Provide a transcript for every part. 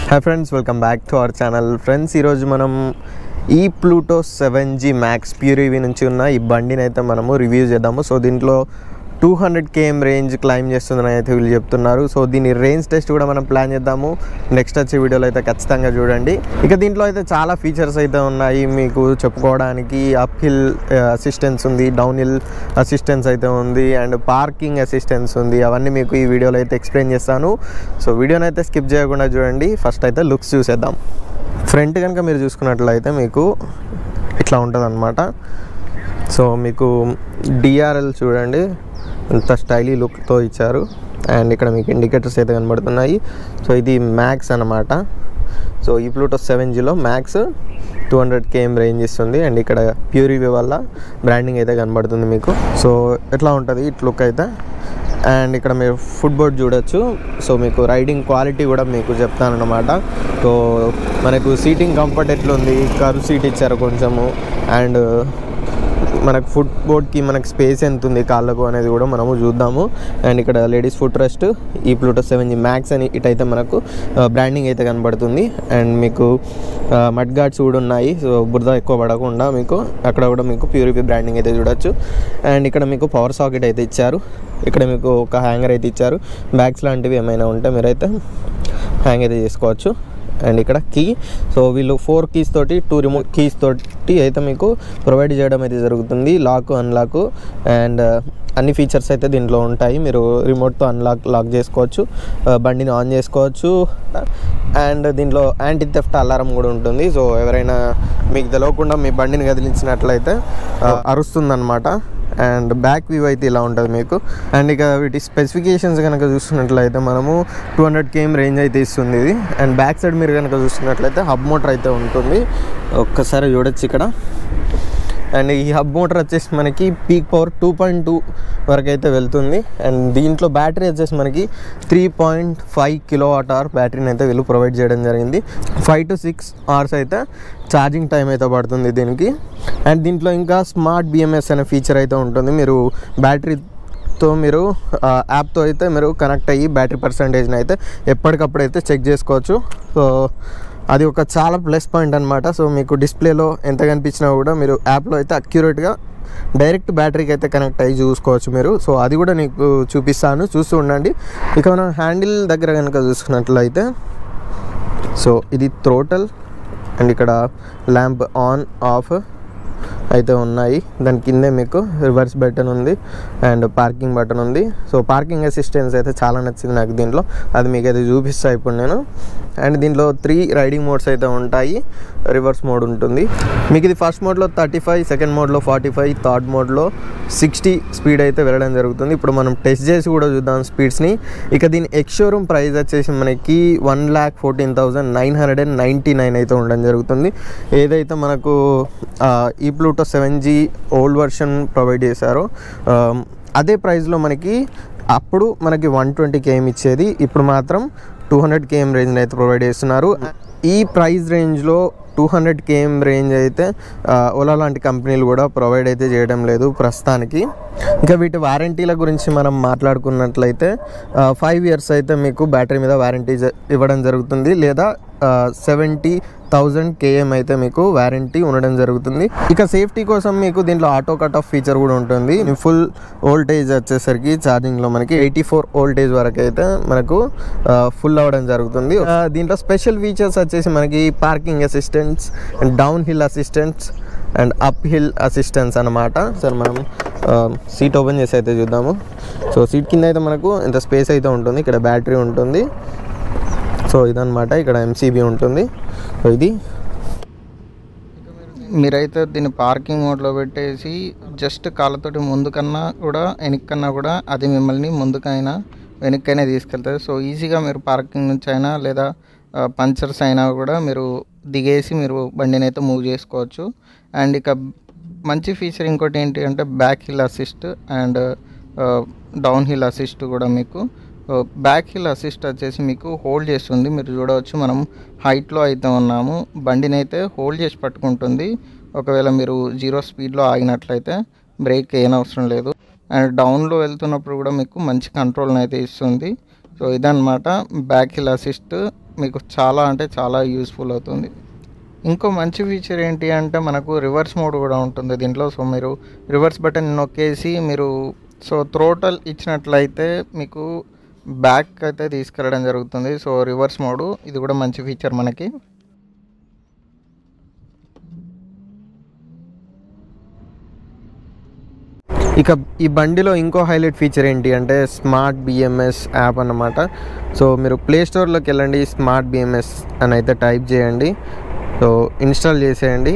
Hi friends, welcome back to our channel. Friends, ఈరోజు మనం ఈ Pluto 7G max pure EV నుంచి ఉన్న ఈ బండిని అయితే మనము రివ్యూ చేద్దాము. సో దీంట్లో 200 km రేంజ్ క్లైమ్ చేస్తుందని అయితే వీళ్ళు చెప్తున్నారు. సో దీని రేంజ్ టెస్ట్ కూడా మనం ప్లాన్ చేద్దాము. నెక్స్ట్ వచ్చే వీడియోలో అయితే ఖచ్చితంగా చూడండి. ఇక దీంట్లో అయితే చాలా ఫీచర్స్ అయితే ఉన్నాయి మీకు చెప్పుకోవడానికి. అప్ హిల్ అసిస్టెన్స్ ఉంది, డౌన్ హిల్ అసిస్టెన్స్ అయితే ఉంది, అండ్ పార్కింగ్ అసిస్టెన్స్ ఉంది. అవన్నీ మీకు ఈ వీడియోలో అయితే ఎక్స్ప్లెయిన్ చేస్తాను. సో వీడియోని అయితే స్కిప్ చేయకుండా చూడండి. ఫస్ట్ అయితే లుక్స్ చూసేద్దాం. ఫ్రంట్ కనుక మీరు చూసుకున్నట్లయితే మీకు ఇట్లా ఉంటుంది అన్నమాట. సో మీకు డిఆర్ఎల్ చూడండి ఎంత స్టైలీ లుక్తో ఇచ్చారు. అండ్ ఇక్కడ మీకు ఇండికేటర్స్ అయితే కనబడుతున్నాయి. సో ఇది మ్యాక్స్ అన్నమాట. సో ఈ ప్లూటో 7Gలో మ్యాక్స్ 200 km రేంజ్ ఇస్తుంది. అండ్ ఇక్కడ ప్యూర్ ఈవీ వల్ల బ్రాండింగ్ అయితే కనబడుతుంది మీకు. సో ఎట్లా ఉంటుంది ఇట్ లుక్ అయితే. అండ్ ఇక్కడ మీరు ఫుట్ బోర్డ్ చూడొచ్చు. సో మీకు రైడింగ్ క్వాలిటీ కూడా మీకు చెప్తాను అన్నమాట. సో మనకు సీటింగ్ కంఫర్ట్ ఎట్లుంది, కర్వ్ సీట్ ఇచ్చారు కొంచెము, అండ్ మనకు ఫుట్ బోర్డ్కి మనకు స్పేస్ ఎంత ఉంది కాళ్ళకు అనేది కూడా మనము చూద్దాము. అండ్ ఇక్కడ లేడీస్ ఫుట్ రెస్ట్ ఈ ప్లూటో 7G మ్యాక్స్ అని ఇటైతే మనకు బ్రాండింగ్ అయితే కనబడుతుంది. అండ్ మీకు మడ్ గార్డ్స్ కూడా ఉన్నాయి. సో బురద ఎక్కువ పడకుండా మీకు అక్కడ కూడా మీకు ప్యూరిఫై బ్రాండింగ్ అయితే చూడొచ్చు. అండ్ ఇక్కడ మీకు పవర్ సాకెట్ అయితే ఇచ్చారు. ఇక్కడ మీకు ఒక హ్యాంగర్ అయితే ఇచ్చారు. బ్యాగ్స్ లాంటివి ఏమైనా ఉంటే మీరైతే హ్యాంగ్ అయితే చేసుకోవచ్చు. అండ్ ఇక్కడ కీ, సో వీళ్ళు 4 కీస్ తోటి 2 రిమోట్ కీస్ తోటి అయితే మీకు ప్రొవైడ్ చేయడం అయితే జరుగుతుంది. లాక్, అన్లాక్ అండ్ అన్ని ఫీచర్స్ అయితే దీంట్లో ఉంటాయి. మీరు రిమోట్తో లాక్ చేసుకోవచ్చు, బండిని ఆన్ చేసుకోవచ్చు. అండ్ దీంట్లో యాంటీ థెఫ్ట్ అలారం కూడా ఉంటుంది. సో ఎవరైనా మీకు తెలియకుండా మీ బండిని కదిలించినట్లయితే అరుస్తుందన్నమాట. అండ్ బ్యాక్ వ్యూ అయితే ఇలా ఉంటుంది మీకు. అండ్ ఇక వీటి స్పెసిఫికేషన్స్ కనుక చూస్తున్నట్లయితే మనము 200 km రేంజ్ అయితే ఇస్తుంది ఇది. అండ్ బ్యాక్ సైడ్ మీరు కనుక చూస్తున్నట్లయితే హబ్ మోటార్ అయితే ఉంటుంది. ఒక్కసారి చూడొచ్చు ఇక్కడ. అండ్ ఈ హబ్ మోటార్ వచ్చేసి మనకి పీక్ పవర్ 2.2 వరకు అయితే వెళ్తుంది. అండ్ దీంట్లో బ్యాటరీ వచ్చేసి మనకి 3.5 kWh బ్యాటరీని అయితే వీళ్ళు ప్రొవైడ్ చేయడం జరిగింది. 5 to 6 hours అయితే ఛార్జింగ్ టైం అయితే పడుతుంది దీనికి. అండ్ దీంట్లో ఇంకా స్మార్ట్ BMS అనే ఫీచర్ అయితే ఉంటుంది. మీరు బ్యాటరీతో మీరు యాప్తో అయితే మీరు కనెక్ట్ అయ్యి బ్యాటరీ పర్సంటేజ్ని అయితే ఎప్పటికప్పుడు అయితే చెక్ చేసుకోవచ్చు. సో అది ఒక చాలా ప్లస్ పాయింట్ అనమాట. సో మీకు డిస్ప్లేలో ఎంత కనిపించినా కూడా మీరు యాప్లో అయితే అక్యురేట్గా డైరెక్ట్ బ్యాటరీకి అయితే కనెక్ట్ అయ్యి చూసుకోవచ్చు మీరు. సో అది కూడా నీకు చూపిస్తాను, చూస్తూ ఉండండి. ఇక మనం హ్యాండిల్ దగ్గర కనుక చూసుకున్నట్లయితే సో ఇది థ్రోటల్. అండ్ ఇక్కడ ల్యాంప్ ఆన్ ఆఫ్ అయితే ఉన్నాయి. దాని కిందే మీకు రివర్స్ బటన్ ఉంది అండ్ పార్కింగ్ బటన్ ఉంది. సో పార్కింగ్ అసిస్టెన్స్ అయితే చాలా నచ్చింది నాకు దీంట్లో. అది మీకు అయితే చూపిస్తాను ఇప్పుడు నేను. అండ్ దీంట్లో 3 రైడింగ్ మోడ్స్ అయితే ఉంటాయి. రివర్స్ మోడ్ ఉంటుంది మీకు. ఇది ఫస్ట్ మోడ్లో 35, సెకండ్ మోడ్లో 45, థర్డ్ మోడ్లో 60 స్పీడ్ అయితే వెళ్ళడం జరుగుతుంది. ఇప్పుడు మనం టెస్ట్ చేసి కూడా చూద్దాం స్పీడ్స్ని. ఇక దీని ఎక్స్ షోరూమ్ ప్రైస్ వచ్చేసి మనకి 1,14,999 అయితే ఉండడం జరుగుతుంది. ఏదైతే మనకు ఈ Pluto 7G old version provide చేశారో అదే ప్రైస్లో మనకి అప్పుడు మనకి 120 km ఇచ్చేది. ఇప్పుడు మాత్రం 200 km రేంజ్ అయితే ప్రొవైడ్ చేస్తున్నారు. ఈ ప్రైస్ రేంజ్లో 200 km రేంజ్ అయితే ఓలా లాంటి కంపెనీలు కూడా ప్రొవైడ్ అయితే చేయడం లేదు ప్రస్తుతానికి. ఇంకా వీటి వారంటీల గురించి మనం మాట్లాడుకున్నట్లయితే 5 years అయితే మీకు బ్యాటరీ మీద వారంటీ ఇవ్వడం జరుగుతుంది, లేదా 70,000 km అయితే మీకు వారంటీ ఉండడం జరుగుతుంది. ఇక సేఫ్టీ కోసం మీకు దీంట్లో ఆటో కట్ ఆఫ్ ఫీచర్ కూడా ఉంటుంది. ఫుల్ వోల్టేజ్ వచ్చేసరికి ఛార్జింగ్లో మనకి 84 voltage వరకు అయితే మనకు ఫుల్ అవ్వడం జరుగుతుంది. దీంట్లో స్పెషల్ ఫీచర్స్ వచ్చేసి మనకి parking assistance and down hill assistance and up hill assistance అనమాట. సరే మనం సీట్ ఓపెన్ చేసి అయితే చూద్దాము. సో సీట్ కింద అయితే మనకు ఇంత స్పేస్ అయితే ఉంటుంది. ఇక్కడ బ్యాటరీ ఉంటుంది. సో ఇదన్నమాట. ఇక్కడ MCB ఉంటుంది. సో ఇది మీరైతే దీన్ని పార్కింగ్ మోడ్లో పెట్టేసి జస్ట్ కాళ్ళతోటి ముందుకన్నా కూడా వెనక్కన్నా కూడా అది మిమ్మల్ని ముందుకైనా వెనక్కైనా తీసుకెళ్తుంది. సో ఈజీగా మీరు పార్కింగ్ నుంచి అయినా లేదా పంచర్స్ అయినా కూడా మీరు దిగేసి మీరు బండిని అయితే మూవ్ చేసుకోవచ్చు. అండ్ ఇక మంచి ఫీచర్ ఇంకోటి ఏంటి అంటే back hill assist and down hill assist కూడా మీకు. బ్యాక్ హిల్ అసిస్ట్ వచ్చేసి మీకు హోల్డ్ చేస్తుంది. మీరు చూడవచ్చు మనం హైట్లో అయితే ఉన్నాము, బండిని అయితే హోల్డ్ చేసి పట్టుకుంటుంది. ఒకవేళ మీరు 0 స్పీడ్లో ఆగినట్లయితే బ్రేక్ వేయనవసరం లేదు. అండ్ డౌన్లో వెళ్తున్నప్పుడు కూడా మీకు మంచి కంట్రోల్ని అయితే ఇస్తుంది. సో ఇదన్నమాట బ్యాక్ హిల్ అసిస్ట్ మీకు చాలా అంటే చాలా యూస్ఫుల్ అవుతుంది. ఇంకో మంచి ఫీచర్ ఏంటి అంటే మనకు రివర్స్ మోడ్ కూడా ఉంటుంది దీంట్లో. సో మీరు రివర్స్ బటన్ నొక్కేసి మీరు థ్రోటల్ ఇచ్చినట్లయితే మీకు బ్యాక్ అయితే తీసుకెళ్ళడం జరుగుతుంది. సో రివర్స్ మోడు ఇది కూడా మంచి ఫీచర్ మనకి. ఇక ఈ బండిలో ఇంకో హైలైట్ ఫీచర్ ఏంటి అంటే స్మార్ట్ బిఎంఎస్ యాప్ అన్నమాట. సో మీరు ప్లే స్టోర్లోకి వెళ్ళండి, స్మార్ట్ బిఎంఎస్ అని అయితే టైప్ చేయండి. సో ఇన్స్టాల్ చేసేయండి.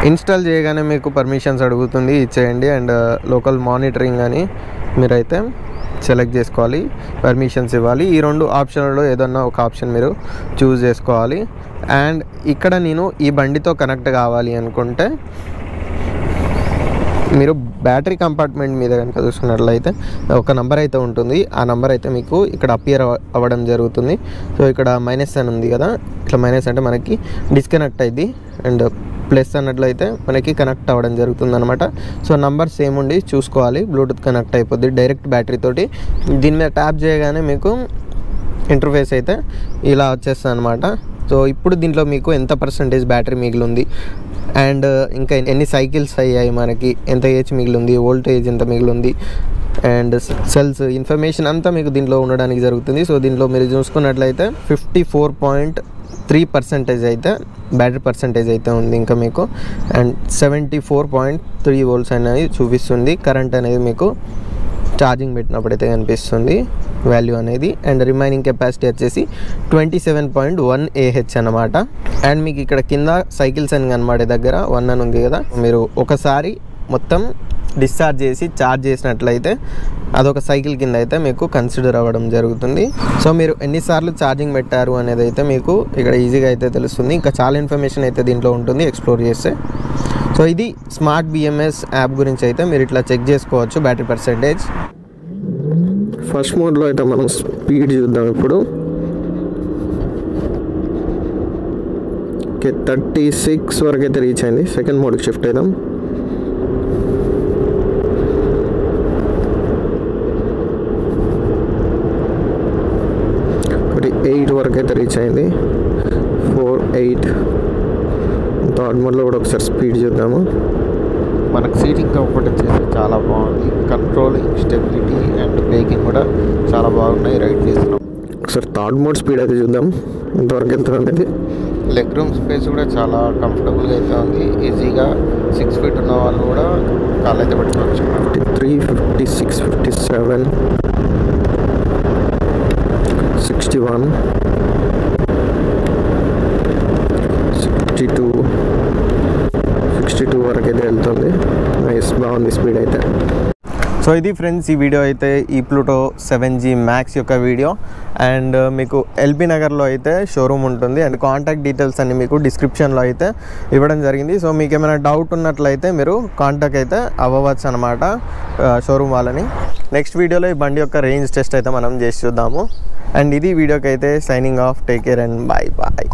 ఇన్స్టాల్ చేయగానే మీకు పర్మిషన్స్ అడుగుతుంది, ఇచ్చేయండి. అండ్ లోకల్ మానిటరింగ్ అని మీరైతే సెలెక్ట్ చేసుకోవాలి, పర్మిషన్స్ ఇవ్వాలి. ఈ 2 ఆప్షన్లలో ఏదన్నా ఒక ఆప్షన్ మీరు చూస్ చేసుకోవాలి. అండ్ ఇక్కడ నేను ఈ బండితో కనెక్ట్ కావాలి అనుకుంటే మీరు బ్యాటరీ కంపార్ట్మెంట్ మీద కనుక చూసుకున్నట్లయితే ఒక నెంబర్ అయితే ఉంటుంది. ఆ నెంబర్ అయితే మీకు ఇక్కడ అపియర్ అవ్వడం జరుగుతుంది. సో ఇక్కడ మైనస్ అని ఉంది కదా, ఇట్లా మైనస్ అంటే మనకి డిస్కనెక్ట్ అయింది, అండ్ ప్లస్ అన్నట్లయితే మనకి కనెక్ట్ అవ్వడం జరుగుతుంది అనమాట. సో నంబర్ సేమ్ ఉండి చూసుకోవాలి, బ్లూటూత్ కనెక్ట్ అయిపోద్ది డైరెక్ట్ బ్యాటరీ తోటి. దీని మీద ట్యాప్ చేయగానే మీకు ఇంటర్ఫేస్ అయితే ఇలా వచ్చేస్తుంది అనమాట. సో ఇప్పుడు దీంట్లో మీకు ఎంత పర్సెంటేజ్ బ్యాటరీ మిగిలింది, అండ్ ఇంకా ఎన్ని సైకిల్స్ అయ్యాయి, మనకి ఎంత ఏజ్ మిగిలింది, వోల్టేజ్ ఎంత మిగిలింది, అండ్ సెల్స్ ఇన్ఫర్మేషన్ అంతా మీకు దీంట్లో ఉండడానికి జరుగుతుంది. సో దీంట్లో మీరు చూసుకున్నట్లయితే 54.3% అయితే బ్యాటరీ పర్సెంటేజ్ అయితే ఉంది ఇంకా మీకు. అండ్ 74.3 volts అనేది చూపిస్తుంది. కరెంట్ అనేది మీకు ఛార్జింగ్ పెట్టినప్పుడైతే కనిపిస్తుంది వాల్యూ అనేది. అండ్ రిమైనింగ్ కెపాసిటీ వచ్చేసి 27.1 Ah అన్నమాట. అండ్ మీకు ఇక్కడ కింద సైకిల్స్ అని కనబడే దగ్గర 1 అని ఉంది కదా, మీరు ఒకసారి మొత్తం డిశ్చార్జ్ చేసి ఛార్జ్ చేసినట్లయితే అదొక సైకిల్ కింద అయితే మీకు కన్సిడర్ అవ్వడం జరుగుతుంది. సో మీరు ఎన్నిసార్లు ఛార్జింగ్ పెట్టారు అనేది అయితే మీకు ఇక్కడ ఈజీగా అయితే తెలుస్తుంది. ఇంకా చాలా ఇన్ఫర్మేషన్ అయితే దీంట్లో ఉంటుంది ఎక్స్ప్లోర్ చేస్తే. సో ఇది స్మార్ట్ బిఎంఎస్ యాప్ గురించి అయితే మీరు ఇట్లా చెక్ చేసుకోవచ్చు బ్యాటరీ పర్సెంటేజ్. ఫస్ట్ మోడ్లో అయితే మనం స్పీడ్ చూద్దాం ఇప్పుడు. ఓకే, 36 వరకు అయితే రీచ్ అయింది. సెకండ్ మోడ్కి షిఫ్ట్ అవుదాం. ఒకటి 8 వరకు అయితే రీచ్ అయింది. 4, 8. థర్డ్ మోడ్లో కూడా ఒకసారి స్పీడ్ చూద్దాము. మనకు సీటింగ్ కంఫర్ట్ వచ్చేసి చాలా బాగుంది. కంట్రోలింగ్, స్టెబిలిటీ అండ్ బ్రేకింగ్ కూడా చాలా బాగున్నాయి రైడ్ చేస్తున్నాం. ఒకసారి థర్డ్ మోడ్ స్పీడ్ అయితే చూద్దాం ఎంతవరకు వెళ్తుంది అనేది. లెగ్ రూమ్ స్పేస్ కూడా చాలా కంఫర్టబుల్గా అయితే ఉంది. ఈజీగా 6 feet ఉన్న వాళ్ళు కూడా కాళ్ళు అయితే పెట్టుకోవచ్చు. 53, 56, 57, 61, 62 వరకు అయితే వెళ్తుంది. నైస్, బాగుంది స్పీడ్ అయితే. సో ఇది ఫ్రెండ్స్ ఈ వీడియో అయితే ఈ ప్లూటో 7G Max యొక్క వీడియో. అండ్ మీకు ఎల్బీ నగర్లో అయితే షోరూమ్ ఉంటుంది. అండ్ కాంటాక్ట్ డీటెయిల్స్ అన్ని మీకు డిస్క్రిప్షన్లో అయితే ఇవ్వడం జరిగింది. సో మీకు ఏమైనా డౌట్ ఉన్నట్లయితే మీరు కాంటాక్ట్ అయితే అవ్వవచ్చు అనమాట షోరూమ్ వాళ్ళని. నెక్స్ట్ వీడియోలో ఈ బండి యొక్క రేంజ్ టెస్ట్ అయితే మనం చేసి చూద్దాము. అండ్ ఇది వీడియోకి అయితే signing off, take care and bye bye.